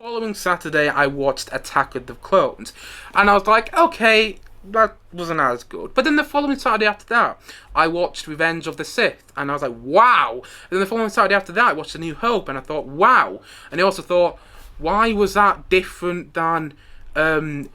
Following Saturday, I watched Attack of the Clones, and I was like, okay, that wasn't as good. But then the following Saturday after that, I watched Revenge of the Sith, and I was like, wow. And then the following Saturday after that, I watched A New Hope, and I thought, wow. And I also thought, why was that different than why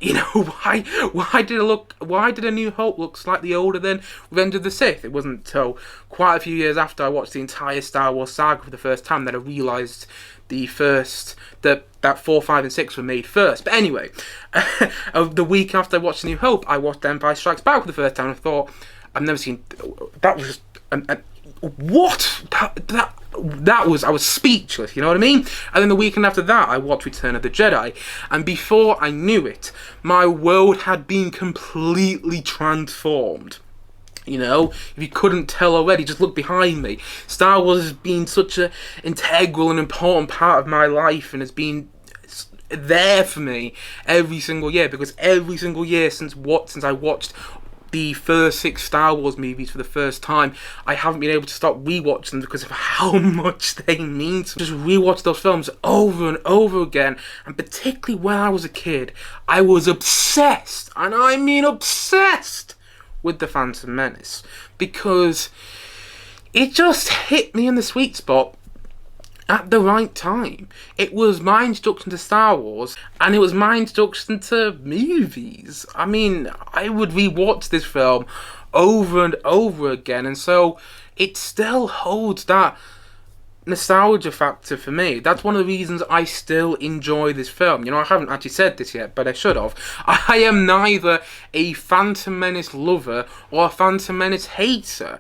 did A New Hope look slightly older than Revenge of the Sith? It wasn't until quite a few years after I watched the entire Star Wars saga for the first time that I realised that 4, 5, and 6 were made first. But anyway, the week after I watched A New Hope, I watched Empire Strikes Back for the first time and I thought, I've never seen that was what that was. I was speechless, you know what I mean? And then the weekend after that, I watched Return of the Jedi, and before I knew it, my world had been completely transformed. You know, if you couldn't tell already, just look behind me. Star Wars has been such an integral and important part of my life, and has been there for me every single year, because every single year since I watched the first 6 Star Wars movies for the first time, I haven't been able to stop rewatching them because of how much they mean to me. Just rewatch those films over and over again, and particularly when I was a kid, I was obsessed, and I mean obsessed, with The Phantom Menace, because it just hit me in the sweet spot at the right time. It was my introduction to Star Wars, and it was my introduction to movies. I mean, I would rewatch this film over and over again, and so it still holds that nostalgia factor for me. That's one of the reasons I still enjoy this film. You know, I haven't actually said this yet, but I should have. I am neither a Phantom Menace lover or a Phantom Menace hater.